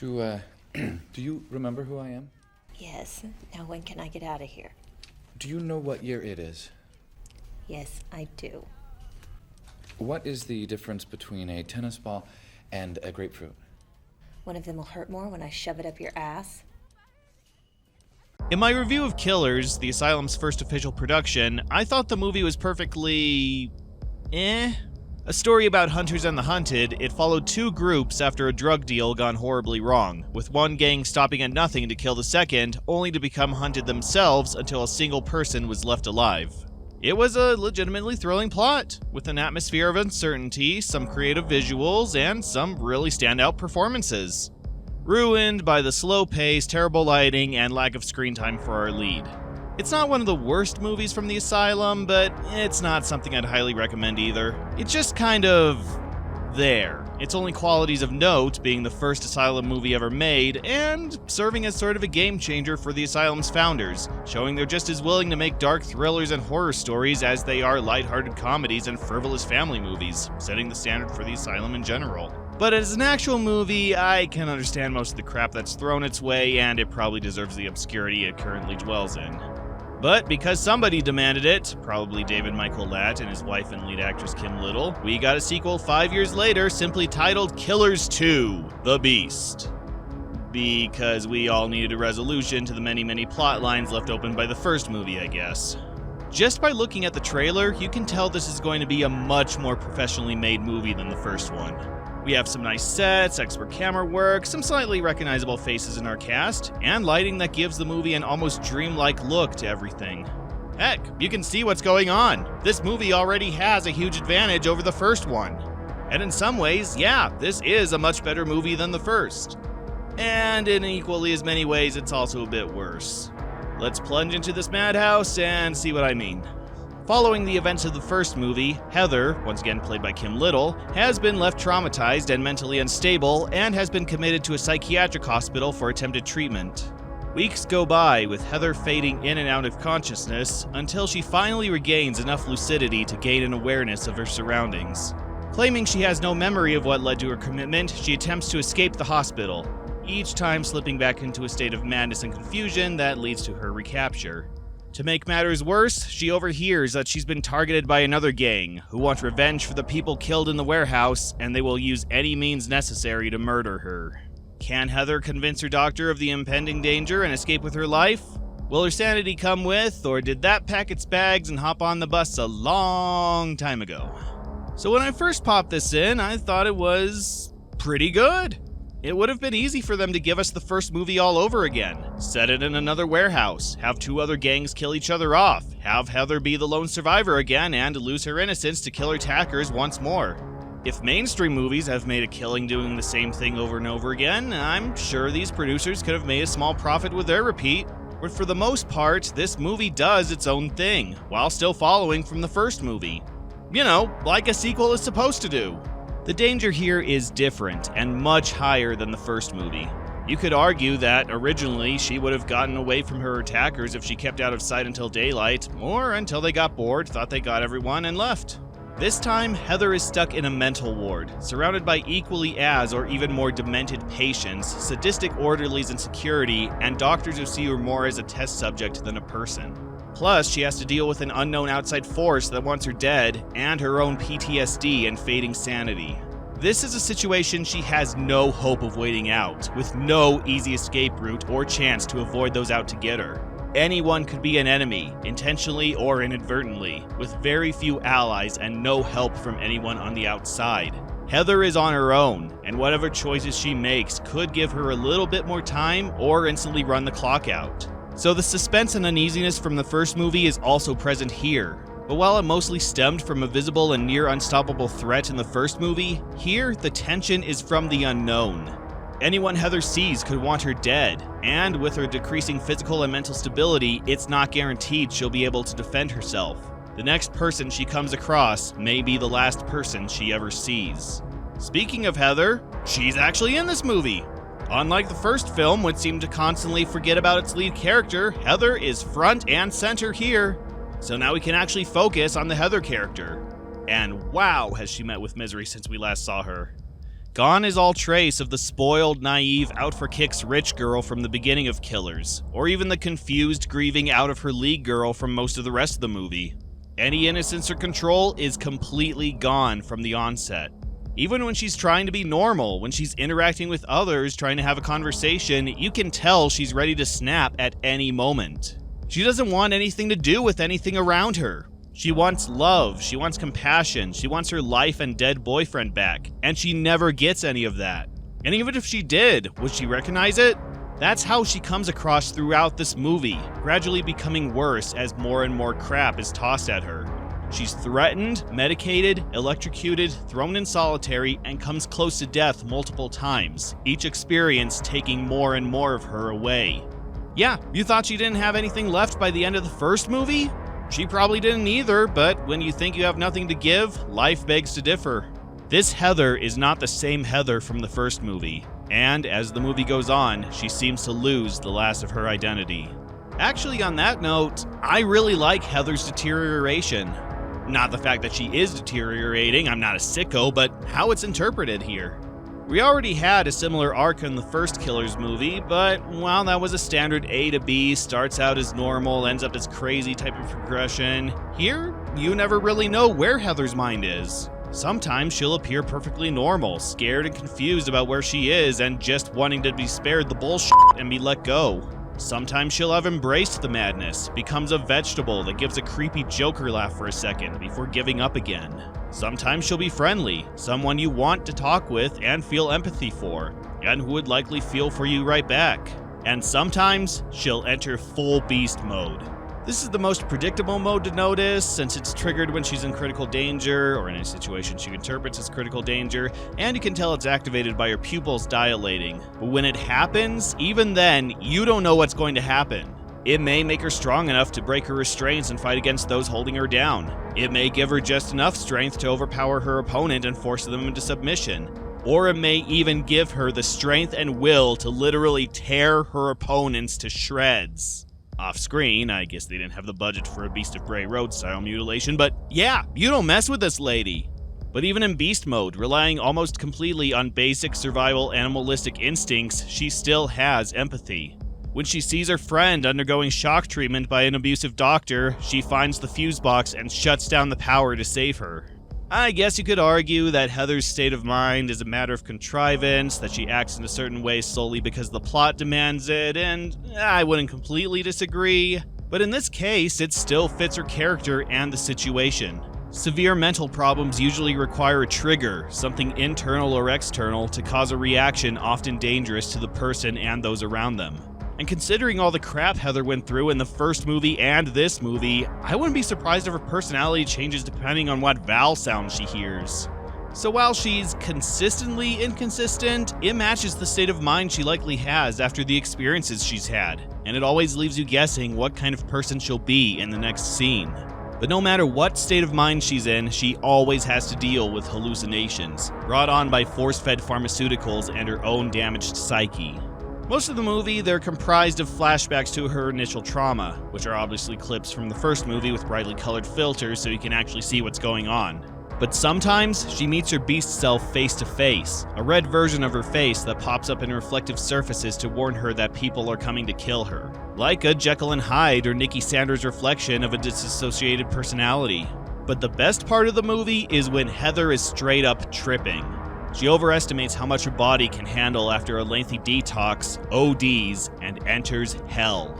Do you remember who I am? Yes. Now when can I get out of here? Do you know what year it is? Yes, I do. What is the difference between a tennis ball and a grapefruit? One of them will hurt more when I shove it up your ass. In my review of Killers, the Asylum's first official production, I thought the movie was perfectly... A story about hunters and the hunted, it followed two groups after a drug deal gone horribly wrong, with one gang stopping at nothing to kill the second, only to become hunted themselves until a single person was left alive. It was a legitimately thrilling plot, with an atmosphere of uncertainty, some creative visuals, and some really standout performances. Ruined by the slow pace, terrible lighting, and lack of screen time for our lead. It's not one of the worst movies from the Asylum, but it's not something I'd highly recommend either. It's just kind of... there. Its only qualities of note being the first Asylum movie ever made, and serving as sort of a game changer for the Asylum's founders, showing they're just as willing to make dark thrillers and horror stories as they are lighthearted comedies and frivolous family movies, setting the standard for the Asylum in general. But as an actual movie, I can understand most of the crap that's thrown its way, and it probably deserves the obscurity it currently dwells in. But because somebody demanded it, probably David Michael Latt and his wife and lead actress Kim Little, we got a sequel 5 years later simply titled Killers 2: The Beast. Because we all needed a resolution to the many plot lines left open by the first movie, I guess. Just by looking at the trailer, you can tell this is going to be a much more professionally made movie than the first one. We have some nice sets, expert camera work, some slightly recognizable faces in our cast, and lighting that gives the movie an almost dreamlike look to everything. Heck, you can see what's going on. This movie already has a huge advantage over the first one. And in some ways, yeah, this is a much better movie than the first. And in equally as many ways, it's also a bit worse. Let's plunge into this madhouse and see what I mean. Following the events of the first movie, Heather, once again played by Kim Little, has been left traumatized and mentally unstable and has been committed to a psychiatric hospital for attempted treatment. Weeks go by with Heather fading in and out of consciousness until she finally regains enough lucidity to gain an awareness of her surroundings. Claiming she has no memory of what led to her commitment, she attempts to escape the hospital, each time slipping back into a state of madness and confusion that leads to her recapture. To make matters worse, she overhears that she's been targeted by another gang, who want revenge for the people killed in the warehouse, and they will use any means necessary to murder her. Can Heather convince her doctor of the impending danger and escape with her life? Will her sanity come with, or did that pack its bags and hop on the bus a long time ago? So when I first popped this in, I thought it was pretty good. It would have been easy for them to give us the first movie all over again. Set it in another warehouse, have two other gangs kill each other off, have Heather be the lone survivor again and lose her innocence to killer attackers once more. If mainstream movies have made a killing doing the same thing over and over again, I'm sure these producers could have made a small profit with their repeat. But for the most part, this movie does its own thing, while still following from the first movie. You know, like a sequel is supposed to do. The danger here is different and much higher than the first movie. You could argue that originally she would have gotten away from her attackers if she kept out of sight until daylight, or until they got bored, thought they got everyone, and left. This time, Heather is stuck in a mental ward, surrounded by equally as or even more demented patients, sadistic orderlies in security, and doctors who see her more as a test subject than a person. Plus, she has to deal with an unknown outside force that wants her dead, and her own PTSD and fading sanity. This is a situation she has no hope of waiting out, with no easy escape route or chance to avoid those out to get her. Anyone could be an enemy, intentionally or inadvertently, with very few allies and no help from anyone on the outside. Heather is on her own, and whatever choices she makes could give her a little bit more time or instantly run the clock out. So the suspense and uneasiness from the first movie is also present here. But while it mostly stemmed from a visible and near unstoppable threat in the first movie, here the tension is from the unknown. Anyone Heather sees could want her dead, and with her decreasing physical and mental stability, it's not guaranteed she'll be able to defend herself. The next person she comes across may be the last person she ever sees. Speaking of Heather, she's actually in this movie. Unlike the first film, which seemed to constantly forget about its lead character, Heather is front and center here. So now we can actually focus on the Heather character. And wow, has she met with misery since we last saw her. Gone is all trace of the spoiled, naive, out-for-kicks rich girl from the beginning of Killers, or even the confused, grieving, out-of-her-league girl from most of the rest of the movie. Any innocence or control is completely gone from the onset. Even when she's trying to be normal, when she's interacting with others, trying to have a conversation, you can tell she's ready to snap at any moment. She doesn't want anything to do with anything around her. She wants love, she wants compassion, she wants her life and dead boyfriend back, and she never gets any of that. And even if she did, would she recognize it? That's how she comes across throughout this movie, gradually becoming worse as more and more crap is tossed at her. She's threatened, medicated, electrocuted, thrown in solitary, and comes close to death multiple times, each experience taking more and more of her away. Yeah, you thought she didn't have anything left by the end of the first movie? She probably didn't either, but when you think you have nothing to give, life begs to differ. This Heather is not the same Heather from the first movie, and as the movie goes on, she seems to lose the last of her identity. Actually, on that note, I really like Heather's deterioration. Not the fact that she is deteriorating, I'm not a sicko, but how it's interpreted here. We already had a similar arc in the first Killers movie, but while that was a standard A to B, starts out as normal, ends up as crazy type of progression, here, you never really know where Heather's mind is. Sometimes she'll appear perfectly normal, scared and confused about where she is and just wanting to be spared the bullshit and be let go. Sometimes she'll have embraced the madness, becomes a vegetable that gives a creepy Joker laugh for a second before giving up again. Sometimes she'll be friendly, someone you want to talk with and feel empathy for, and who would likely feel for you right back. And sometimes she'll enter full beast mode. This is the most predictable mode to notice, since it's triggered when she's in critical danger, or in a situation she interprets as critical danger, and you can tell it's activated by her pupils dilating. But when it happens, even then, you don't know what's going to happen. It may make her strong enough to break her restraints and fight against those holding her down. It may give her just enough strength to overpower her opponent and force them into submission. Or it may even give her the strength and will to literally tear her opponents to shreds. Off screen, I guess they didn't have the budget for a Beast of Bray Road style mutilation, but yeah, you don't mess with this lady. But even in beast mode, relying almost completely on basic survival animalistic instincts, she still has empathy. When she sees her friend undergoing shock treatment by an abusive doctor, she finds the fuse box and shuts down the power to save her. I guess you could argue that Heather's state of mind is a matter of contrivance, that she acts in a certain way solely because the plot demands it, and I wouldn't completely disagree. But in this case, it still fits her character and the situation. Severe mental problems usually require a trigger, something internal or external, to cause a reaction often dangerous to the person and those around them. And considering all the crap Heather went through in the first movie and this movie, I wouldn't be surprised if her personality changes depending on what vowel sound she hears. So while she's consistently inconsistent, it matches the state of mind she likely has after the experiences she's had, and it always leaves you guessing what kind of person she'll be in the next scene. But no matter what state of mind she's in, she always has to deal with hallucinations, brought on by force-fed pharmaceuticals and her own damaged psyche. Most of the movie, they're comprised of flashbacks to her initial trauma, which are obviously clips from the first movie with brightly colored filters so you can actually see what's going on. But sometimes, she meets her beast self face to face, a red version of her face that pops up in reflective surfaces to warn her that people are coming to kill her. Like a Jekyll and Hyde or Nikki Sanders reflection of a disassociated personality. But the best part of the movie is when Heather is straight up tripping. She overestimates how much her body can handle after a lengthy detox, ODs, and enters hell.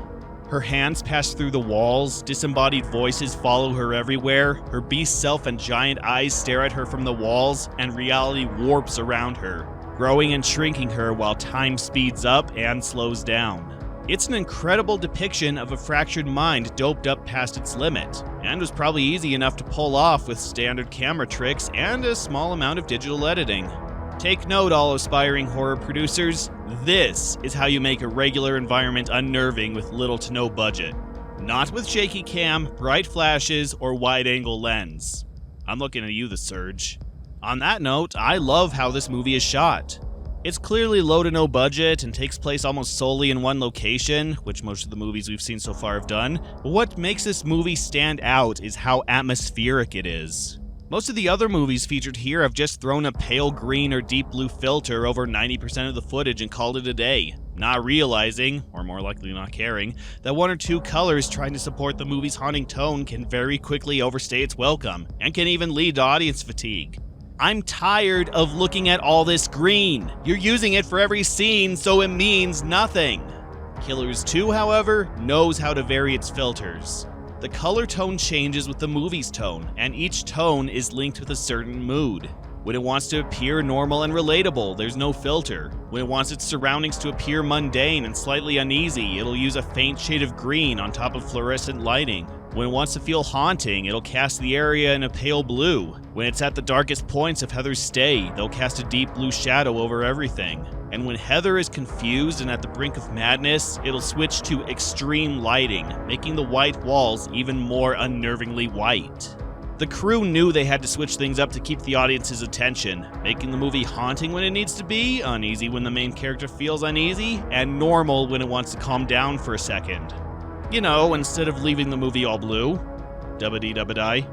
Her hands pass through the walls, disembodied voices follow her everywhere, her beast self and giant eyes stare at her from the walls, and reality warps around her, growing and shrinking her while time speeds up and slows down. It's an incredible depiction of a fractured mind doped up past its limit, and was probably easy enough to pull off with standard camera tricks and a small amount of digital editing. Take note, all aspiring horror producers, this is how you make a regular environment unnerving with little to no budget. Not with shaky cam, bright flashes, or wide-angle lens. I'm looking at you, The Surge. On that note, I love how this movie is shot. It's clearly low to no budget and takes place almost solely in one location, which most of the movies we've seen so far have done, but what makes this movie stand out is how atmospheric it is. Most of the other movies featured here have just thrown a pale green or deep blue filter over 90% of the footage and called it a day, not realizing, or more likely not caring, that one or two colors trying to support the movie's haunting tone can very quickly overstay its welcome, and can even lead to audience fatigue. I'm tired of looking at all this green. You're using it for every scene, so it means nothing. Killers 2, however, knows how to vary its filters. The color tone changes with the movie's tone, and each tone is linked with a certain mood. When it wants to appear normal and relatable, there's no filter. When it wants its surroundings to appear mundane and slightly uneasy, it'll use a faint shade of green on top of fluorescent lighting. When it wants to feel haunting, it'll cast the area in a pale blue. When it's at the darkest points of Heather's stay, they'll cast a deep blue shadow over everything. And when Heather is confused and at the brink of madness, it'll switch to extreme lighting, making the white walls even more unnervingly white. The crew knew they had to switch things up to keep the audience's attention, making the movie haunting when it needs to be, uneasy when the main character feels uneasy, and normal when it wants to calm down for a second. You know, instead of leaving the movie all blue. Dubba-dee-dubba-die.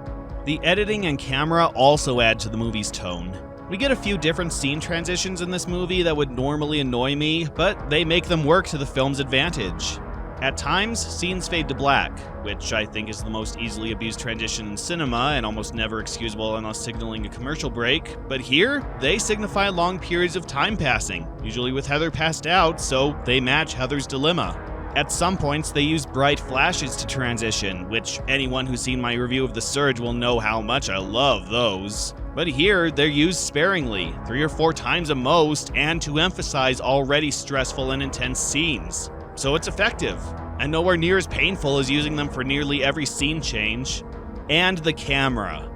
The editing and camera also add to the movie's tone. We get a few different scene transitions in this movie that would normally annoy me, but they make them work to the film's advantage. At times, scenes fade to black, which I think is the most easily abused transition in cinema and almost never excusable unless signaling a commercial break, but here, they signify long periods of time passing, usually with Heather passed out, so they match Heather's dilemma. At some points, they use bright flashes to transition, which anyone who's seen my review of The Surge will know how much I love those. But here, they're used sparingly, 3 or 4 times at most, and to emphasize already stressful and intense scenes. So it's effective, and nowhere near as painful as using them for nearly every scene change. And the camera.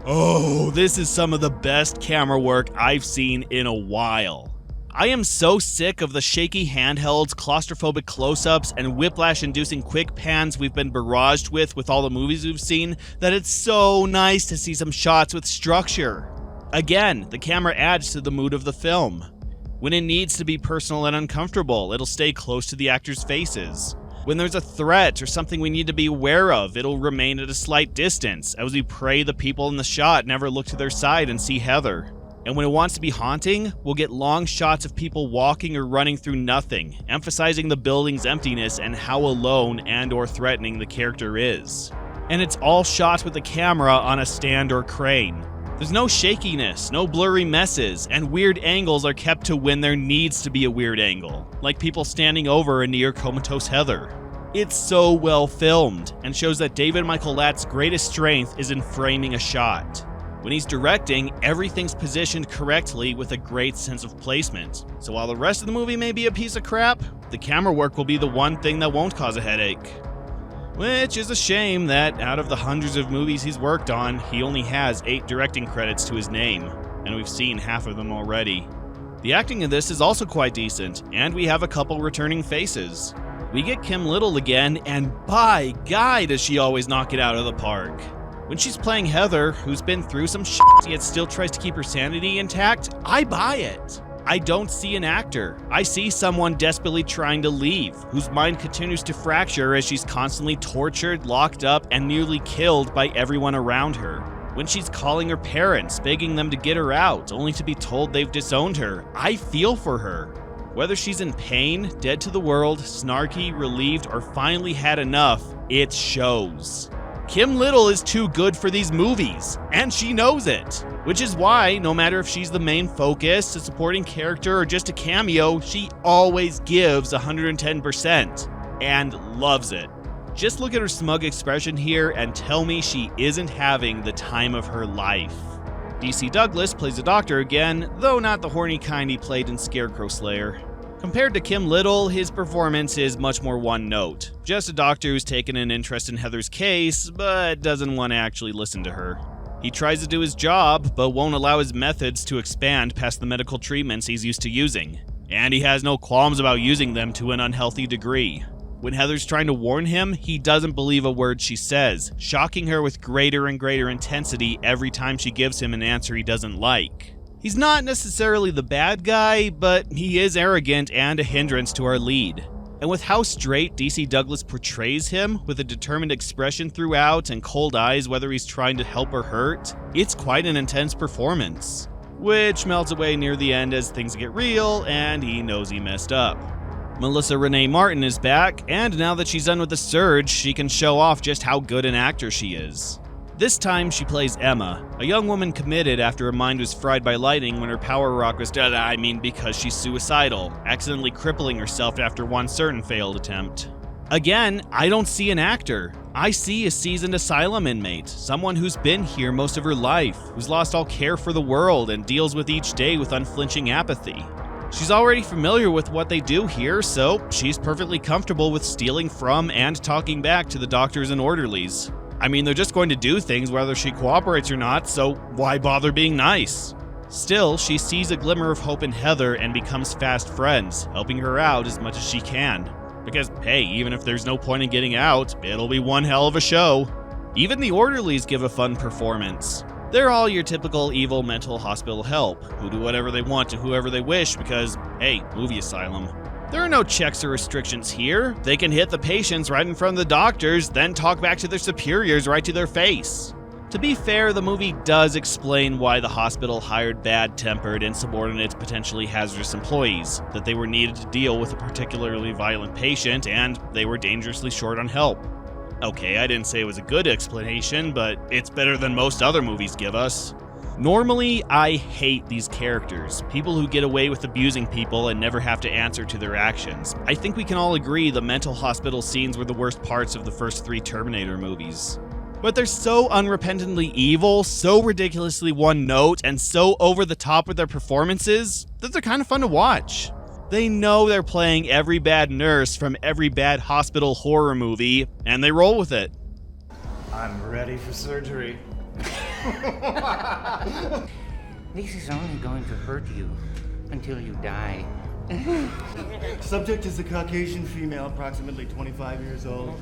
Oh, this is some of the best camera work I've seen in a while. I am so sick of the shaky handhelds, claustrophobic close-ups, and whiplash-inducing quick pans we've been barraged with all the movies we've seen, that it's so nice to see some shots with structure. Again, the camera adds to the mood of the film. When it needs to be personal and uncomfortable, it'll stay close to the actors' faces. When there's a threat or something we need to be aware of, it'll remain at a slight distance, as we pray the people in the shot never look to their side and see Heather. And when it wants to be haunting, we'll get long shots of people walking or running through nothing, emphasizing the building's emptiness and how alone and or threatening the character is. And it's all shot with the camera on a stand or crane. There's no shakiness, no blurry messes, and weird angles are kept to when there needs to be a weird angle, like people standing over a near comatose Heather. It's so well filmed, and shows that David Michael Latt's greatest strength is in framing a shot. When he's directing, everything's positioned correctly with a great sense of placement. So while the rest of the movie may be a piece of crap, the camera work will be the one thing that won't cause a headache. Which is a shame that out of the hundreds of movies he's worked on, he only has 8 directing credits to his name, and we've seen half of them already. The acting in this is also quite decent, and we have a couple returning faces. We get Kim Little again, and by guy does she always knock it out of the park. When she's playing Heather, who's been through some shit yet still tries to keep her sanity intact, I buy it. I don't see an actor. I see someone desperately trying to leave, whose mind continues to fracture as she's constantly tortured, locked up, and nearly killed by everyone around her. When she's calling her parents, begging them to get her out, only to be told they've disowned her, I feel for her. Whether she's in pain, dead to the world, snarky, relieved, or finally had enough, it shows. Kim Little is too good for these movies, and she knows it. Which is why, no matter if she's the main focus, a supporting character, or just a cameo, she always gives 110%, and loves it. Just look at her smug expression here and tell me she isn't having the time of her life. DC Douglas plays a doctor again, though not the horny kind he played in Scarecrow Slayer. Compared to Kim Little, his performance is much more one note. Just a doctor who's taken an interest in Heather's case, but doesn't want to actually listen to her. He tries to do his job, but won't allow his methods to expand past the medical treatments he's used to using. And he has no qualms about using them to an unhealthy degree. When Heather's trying to warn him, he doesn't believe a word she says, shocking her with greater and greater intensity every time she gives him an answer he doesn't like. He's not necessarily the bad guy, but he is arrogant and a hindrance to our lead. And with how straight DC Douglas portrays him, with a determined expression throughout and cold eyes whether he's trying to help or hurt, it's quite an intense performance. Which melts away near the end as things get real and he knows he messed up. Melissa Renee Martin is back, and now that she's done with The Surge, she can show off just how good an actor she is. This time she plays Emma, a young woman committed after her mind was fried by lightning when her power rock was because she's suicidal, accidentally crippling herself after one certain failed attempt. Again, I don't see an actor. I see a seasoned asylum inmate, someone who's been here most of her life, who's lost all care for the world and deals with each day with unflinching apathy. She's already familiar with what they do here, so she's perfectly comfortable with stealing from and talking back to the doctors and orderlies. I mean, they're just going to do things whether she cooperates or not, so why bother being nice? Still, she sees a glimmer of hope in Heather and becomes fast friends, helping her out as much as she can. Because, hey, even if there's no point in getting out, it'll be one hell of a show. Even the orderlies give a fun performance. They're all your typical evil mental hospital help, who do whatever they want to whoever they wish because, hey, movie asylum. There are no checks or restrictions here. They can hit the patients right in front of the doctors, then talk back to their superiors right to their face. To be fair, the movie does explain why the hospital hired bad-tempered, insubordinate, potentially hazardous employees, that they were needed to deal with a particularly violent patient, and they were dangerously short on help. Okay, I didn't say it was a good explanation, but it's better than most other movies give us. Normally, I hate these characters, people who get away with abusing people and never have to answer to their actions. I think we can all agree the mental hospital scenes were the worst parts of the first 3 Terminator movies. But they're so unrepentantly evil, so ridiculously one-note, and so over the top with their performances that they're kind of fun to watch. They know they're playing every bad nurse from every bad hospital horror movie, and they roll with it. I'm ready for surgery. This is only going to hurt you until you die. Subject is a Caucasian female, approximately 25 years old.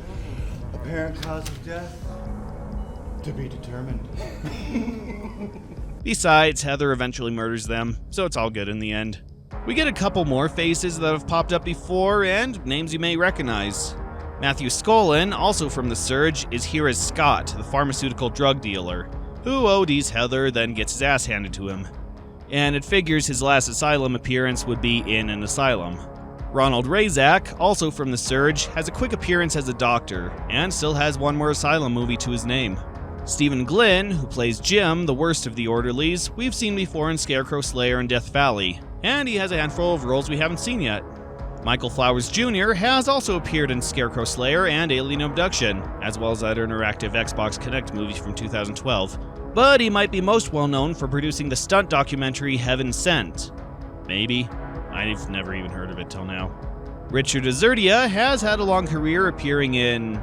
Apparent cause of death? To be determined. Besides, Heather eventually murders them, so it's all good in the end. We get a couple more faces that have popped up before, and names you may recognize. Matthew Skolin, also from The Surge, is here as Scott, the pharmaceutical drug dealer, who ODs Heather, then gets his ass handed to him. And it figures his last asylum appearance would be in an asylum. Ronald Razak, also from The Surge, has a quick appearance as a doctor, and still has one more asylum movie to his name. Stephen Glynn, who plays Jim, the worst of the orderlies, we've seen before in Scarecrow Slayer and Death Valley, and he has a handful of roles we haven't seen yet. Michael Flowers Jr. has also appeared in Scarecrow Slayer and Alien Abduction, as well as that interactive Xbox Connect movie from 2012, but he might be most well known for producing the stunt documentary Heaven Sent. Maybe. I've never even heard of it till now. Richard Azurdia has had a long career appearing in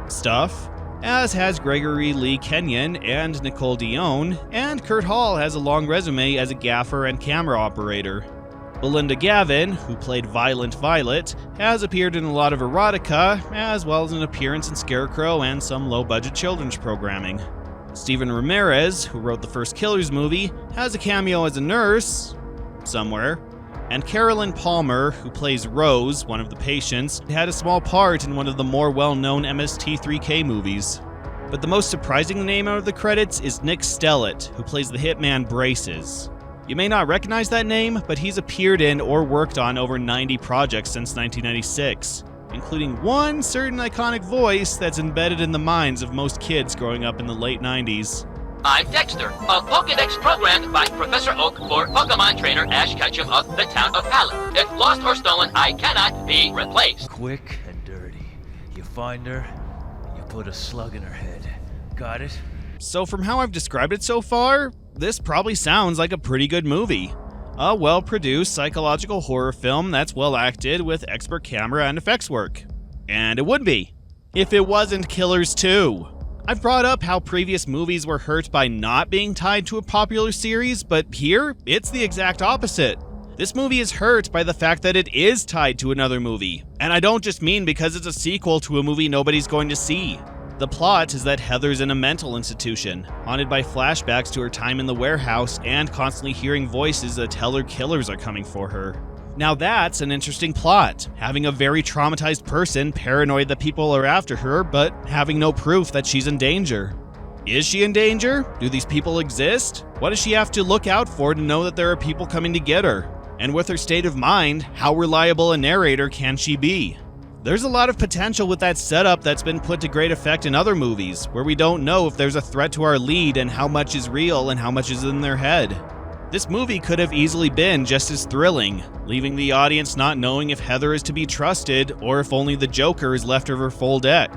stuff, as has Gregory Lee Kenyon and Nicole Dion, and Kurt Hall has a long resume as a gaffer and camera operator. Belinda Gavin, who played Violent Violet, has appeared in a lot of erotica, as well as an appearance in Scarecrow and some low-budget children's programming. Steven Ramirez, who wrote the first Killers movie, has a cameo as a nurse, somewhere. And Carolyn Palmer, who plays Rose, one of the patients, had a small part in one of the more well-known MST3K movies. But the most surprising name out of the credits is Nick Stellit, who plays the hitman Braces. You may not recognize that name, but he's appeared in or worked on over 90 projects since 1996, including one certain iconic voice that's embedded in the minds of most kids growing up in the late 90s. I'm Dexter, a Pokédex programmed by Professor Oak for Pokemon trainer Ash Ketchum of the town of Pallet. If lost or stolen, I cannot be replaced. Quick and dirty. You find her, and you put a slug in her head. Got it? So from how I've described it so far, this probably sounds like a pretty good movie. A well-produced psychological horror film that's well-acted with expert camera and effects work. And it would be, if it wasn't Killers 2. I've brought up how previous movies were hurt by not being tied to a popular series, but here, it's the exact opposite. This movie is hurt by the fact that it is tied to another movie. And I don't just mean because it's a sequel to a movie nobody's going to see. The plot is that Heather's in a mental institution, haunted by flashbacks to her time in the warehouse and constantly hearing voices that tell her killers are coming for her. Now that's an interesting plot, having a very traumatized person paranoid that people are after her, but having no proof that she's in danger. Is she in danger? Do these people exist? What does she have to look out for to know that there are people coming to get her? And with her state of mind, how reliable a narrator can she be? There's a lot of potential with that setup that's been put to great effect in other movies, where we don't know if there's a threat to our lead and how much is real and how much is in their head. This movie could have easily been just as thrilling, leaving the audience not knowing if Heather is to be trusted or if only the Joker is left of her full deck.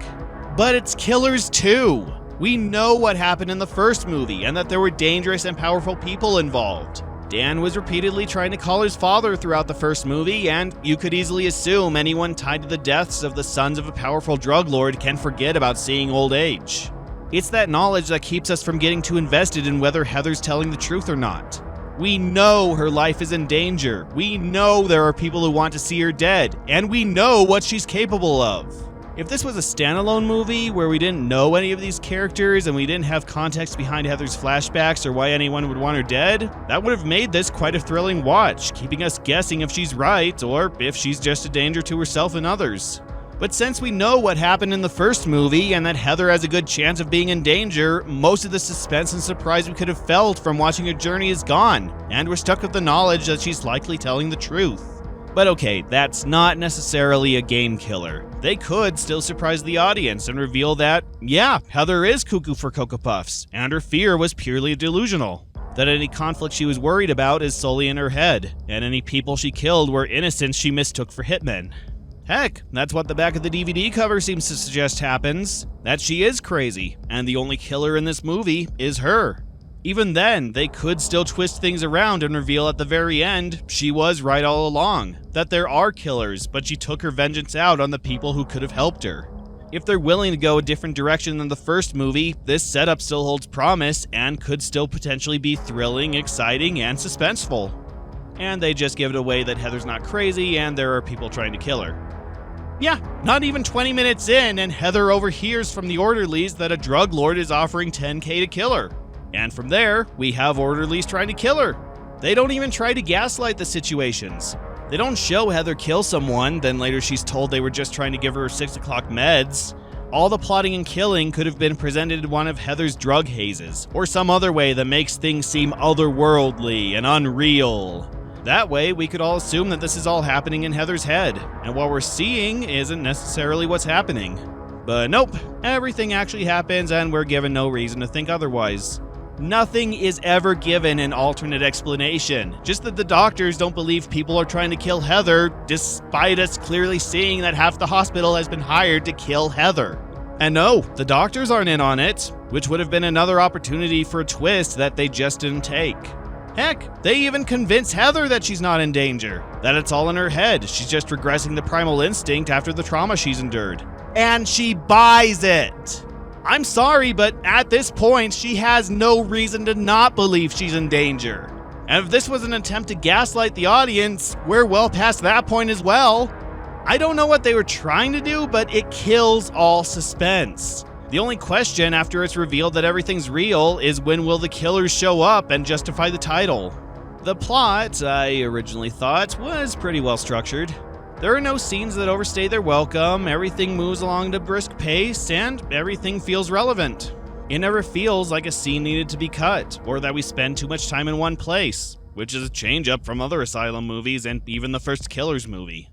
But it's Killers 2! We know what happened in the first movie and that there were dangerous and powerful people involved. Dan was repeatedly trying to call his father throughout the first movie, and you could easily assume anyone tied to the deaths of the sons of a powerful drug lord can forget about seeing old age. It's that knowledge that keeps us from getting too invested in whether Heather's telling the truth or not. We know her life is in danger, we know there are people who want to see her dead, and we know what she's capable of. If this was a standalone movie where we didn't know any of these characters and we didn't have context behind Heather's flashbacks or why anyone would want her dead, that would have made this quite a thrilling watch, keeping us guessing if she's right or if she's just a danger to herself and others. But since we know what happened in the first movie and that Heather has a good chance of being in danger, most of the suspense and surprise we could have felt from watching her journey is gone, and we're stuck with the knowledge that she's likely telling the truth. But okay, that's not necessarily a game killer. They could still surprise the audience and reveal that, yeah, Heather is cuckoo for Cocoa Puffs, and her fear was purely delusional. That any conflict she was worried about is solely in her head, and any people she killed were innocents she mistook for hitmen. Heck, that's what the back of the DVD cover seems to suggest happens, that she is crazy, and the only killer in this movie is her. Even then, they could still twist things around and reveal at the very end she was right all along, that there are killers, but she took her vengeance out on the people who could have helped her. If they're willing to go a different direction than the first movie, this setup still holds promise and could still potentially be thrilling, exciting, and suspenseful. And they just give it away that Heather's not crazy and there are people trying to kill her. Yeah, not even 20 minutes in and Heather overhears from the orderlies that a drug lord is offering $10K to kill her. And from there, we have orderlies trying to kill her. They don't even try to gaslight the situations. They don't show Heather kill someone, then later she's told they were just trying to give her 6 o'clock meds. All the plotting and killing could have been presented in one of Heather's drug hazes, or some other way that makes things seem otherworldly and unreal. That way, we could all assume that this is all happening in Heather's head, and what we're seeing isn't necessarily what's happening. But nope, everything actually happens and we're given no reason to think otherwise. Nothing is ever given an alternate explanation, just that the doctors don't believe people are trying to kill Heather, despite us clearly seeing that half the hospital has been hired to kill Heather. And no, the doctors aren't in on it, which would have been another opportunity for a twist that they just didn't take. Heck, they even convince Heather that she's not in danger, that it's all in her head, she's just regressing the primal instinct after the trauma she's endured. And she buys it! I'm sorry, but at this point, she has no reason to not believe she's in danger. And if this was an attempt to gaslight the audience, we're well past that point as well. I don't know what they were trying to do, but it kills all suspense. The only question after it's revealed that everything's real is when will the killers show up and justify the title. The plot, I originally thought, was pretty well structured. There are no scenes that overstay their welcome, everything moves along at a brisk pace, and everything feels relevant. It never feels like a scene needed to be cut, or that we spend too much time in one place, which is a change up from other Asylum movies and even the first Killers movie.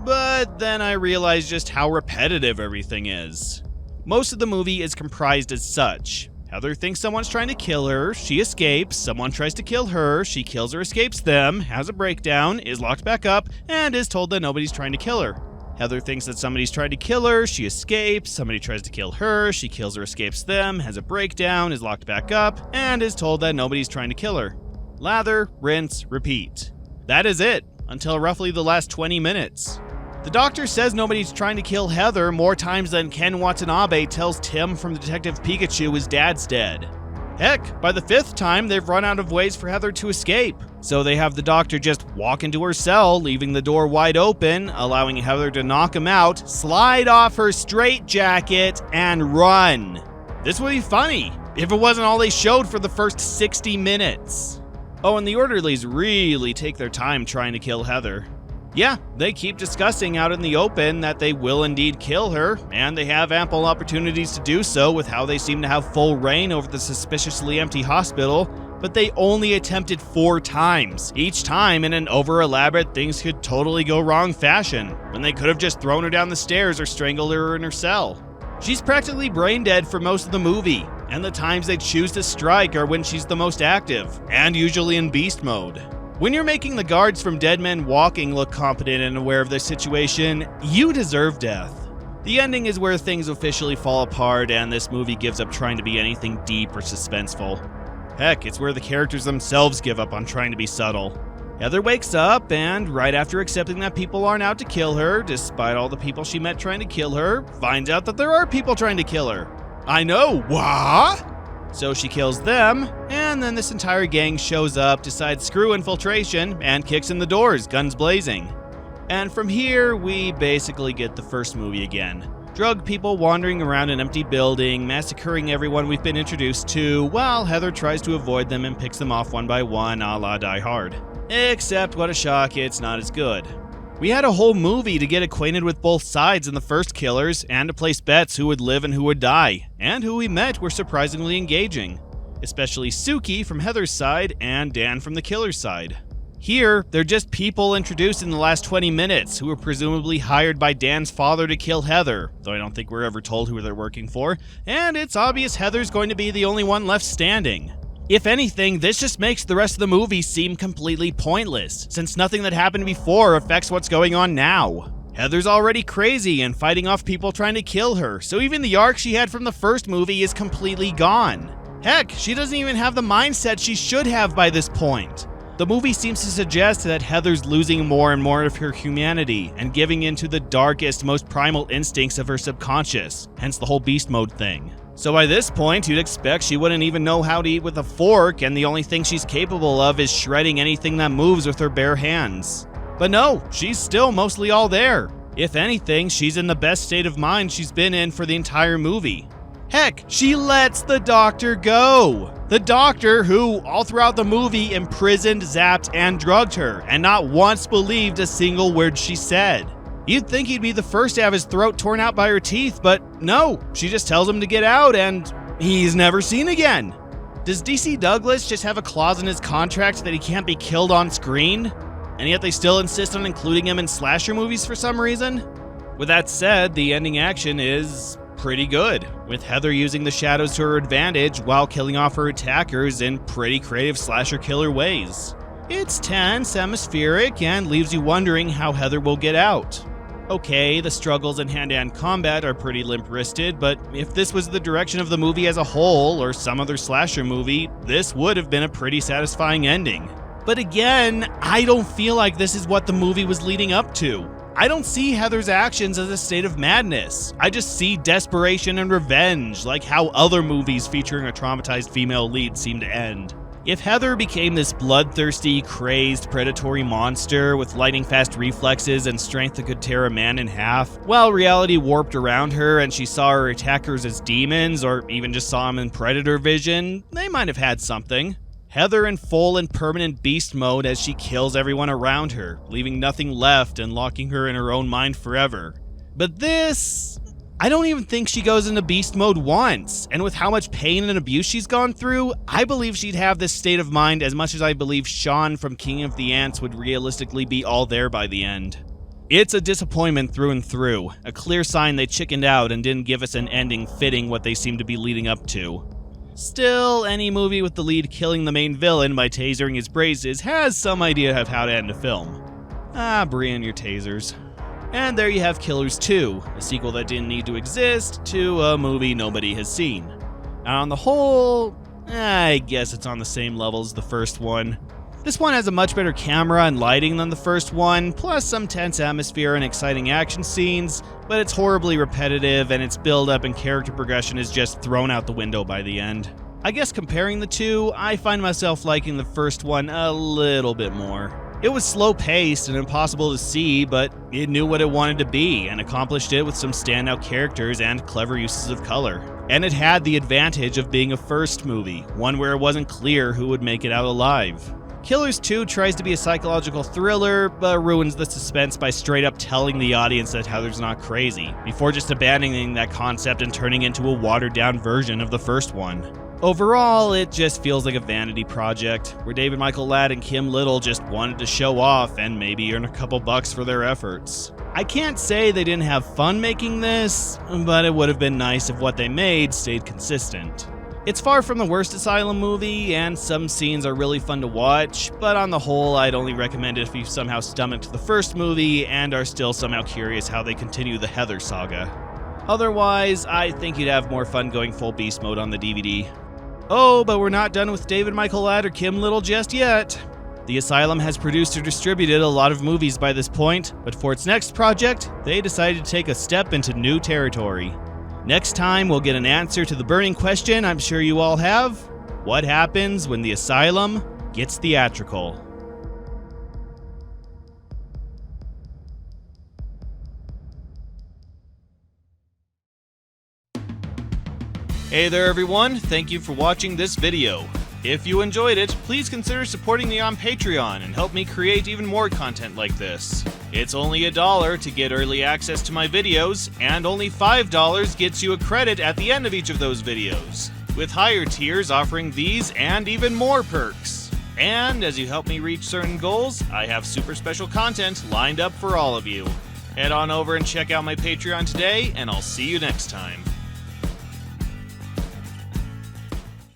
But then I realized just how repetitive everything is. Most of the movie is comprised as such. Heather thinks someone's trying to kill her, she escapes, someone tries to kill her, she kills or escapes them, has a breakdown, is locked back up, and is told that nobody's trying to kill her. Heather thinks that somebody's trying to kill her, she escapes, somebody tries to kill her, she kills or escapes them, has a breakdown, is locked back up, and is told that nobody's trying to kill her. Lather, rinse, repeat. That is it, until roughly the last 20 minutes. The doctor says nobody's trying to kill Heather more times than Ken Watanabe tells Tim from Detective Pikachu his dad's dead. Heck, by the 5th time, they've run out of ways for Heather to escape. So they have the doctor just walk into her cell, leaving the door wide open, allowing Heather to knock him out, slide off her straitjacket, and run. This would be funny if it wasn't all they showed for the first 60 minutes. Oh, and the orderlies really take their time trying to kill Heather. Yeah, they keep discussing out in the open that they will indeed kill her, and they have ample opportunities to do so with how they seem to have full reign over the suspiciously empty hospital, but they only attempted 4 times, each time in an over-elaborate things could totally go wrong fashion, when they could have just thrown her down the stairs or strangled her in her cell. She's practically brain dead for most of the movie, and the times they choose to strike are when she's the most active, and usually in beast mode. When you're making the guards from Dead Men Walking look competent and aware of their situation, you deserve death. The ending is where things officially fall apart and this movie gives up trying to be anything deep or suspenseful. Heck, it's where the characters themselves give up on trying to be subtle. Heather wakes up and, right after accepting that people aren't out to kill her, despite all the people she met trying to kill her, finds out that there are people trying to kill her. I know, what? So she kills them, and then this entire gang shows up, decides screw infiltration, and kicks in the doors, guns blazing. And from here, we basically get the first movie again. Drug people wandering around an empty building, massacring everyone we've been introduced to, while Heather tries to avoid them and picks them off one by one, a la Die Hard. Except, what a shock, it's not as good. We had a whole movie to get acquainted with both sides in the first Killers, and to place bets who would live and who would die, and who we met were surprisingly engaging, especially Suki from Heather's side and Dan from the Killer's side. Here, they're just people introduced in the last 20 minutes who were presumably hired by Dan's father to kill Heather, though I don't think we're ever told who they're working for, and it's obvious Heather's going to be the only one left standing. If anything, this just makes the rest of the movie seem completely pointless, since nothing that happened before affects what's going on now. Heather's already crazy and fighting off people trying to kill her, so even the arc she had from the first movie is completely gone. Heck, she doesn't even have the mindset she should have by this point. The movie seems to suggest that Heather's losing more and more of her humanity and giving into the darkest, most primal instincts of her subconscious, hence the whole beast mode thing. So by this point, you'd expect she wouldn't even know how to eat with a fork, and the only thing she's capable of is shredding anything that moves with her bare hands. But no, she's still mostly all there. If anything, she's in the best state of mind she's been in for the entire movie. Heck, she lets the doctor go! The doctor who, all throughout the movie, imprisoned, zapped, and drugged her, and not once believed a single word she said. You'd think he'd be the first to have his throat torn out by her teeth, but no, she just tells him to get out and he's never seen again. Does DC Douglas just have a clause in his contract that he can't be killed on screen? And yet they still insist on including him in slasher movies for some reason? With that said, the ending action is pretty good, with Heather using the shadows to her advantage while killing off her attackers in pretty creative slasher killer ways. It's tense, atmospheric, and leaves you wondering how Heather will get out. Okay, the struggles in hand-to-hand combat are pretty limp-wristed, but if this was the direction of the movie as a whole, or some other slasher movie, this would have been a pretty satisfying ending. But again, I don't feel like this is what the movie was leading up to. I don't see Heather's actions as a state of madness. I just see desperation and revenge, like how other movies featuring a traumatized female lead seem to end. If Heather became this bloodthirsty, crazed, predatory monster with lightning-fast reflexes and strength that could tear a man in half, while reality warped around her and she saw her attackers as demons, or even just saw them in predator vision, they might have had something. Heather in full and permanent beast mode as she kills everyone around her, leaving nothing left and locking her in her own mind forever. But this... I don't even think she goes into beast mode once, and with how much pain and abuse she's gone through, I believe she'd have this state of mind as much as I believe Sean from King of the Ants would realistically be all there by the end. It's a disappointment through and through, a clear sign they chickened out and didn't give us an ending fitting what they seem to be leading up to. Still, any movie with the lead killing the main villain by tasering his braces has some idea of how to end a film. Brie and your tasers. And there you have Killers 2, a sequel that didn't need to exist, to a movie nobody has seen. And on the whole, I guess it's on the same level as the first one. This one has a much better camera and lighting than the first one, plus some tense atmosphere and exciting action scenes, but it's horribly repetitive and its build-up and character progression is just thrown out the window by the end. I guess comparing the two, I find myself liking the first one a little bit more. It was slow-paced and impossible to see, but it knew what it wanted to be and accomplished it with some standout characters and clever uses of color. And it had the advantage of being a first movie, one where it wasn't clear who would make it out alive. Killers 2 tries to be a psychological thriller, but ruins the suspense by straight up telling the audience that Heather's not crazy, before just abandoning that concept and turning into a watered down version of the first one. Overall, it just feels like a vanity project, where David Michael Ladd and Kim Little just wanted to show off and maybe earn a couple bucks for their efforts. I can't say they didn't have fun making this, but it would have been nice if what they made stayed consistent. It's far from the worst Asylum movie, and some scenes are really fun to watch, but on the whole, I'd only recommend it if you've somehow stomached the first movie and are still somehow curious how they continue the Heather saga. Otherwise, I think you'd have more fun going full beast mode on the DVD. Oh, but we're not done with David Michael Ladd or Kim Little just yet. The Asylum has produced or distributed a lot of movies by this point, but for its next project, they decided to take a step into new territory. Next time, we'll get an answer to the burning question I'm sure you all have: what happens when the Asylum gets theatrical? Hey there everyone, thank you for watching this video. If you enjoyed it, please consider supporting me on Patreon and help me create even more content like this. It's only $1 to get early access to my videos, and only $5 gets you a credit at the end of each of those videos, with higher tiers offering these and even more perks. And as you help me reach certain goals, I have super special content lined up for all of you. Head on over and check out my Patreon today, and I'll see you next time.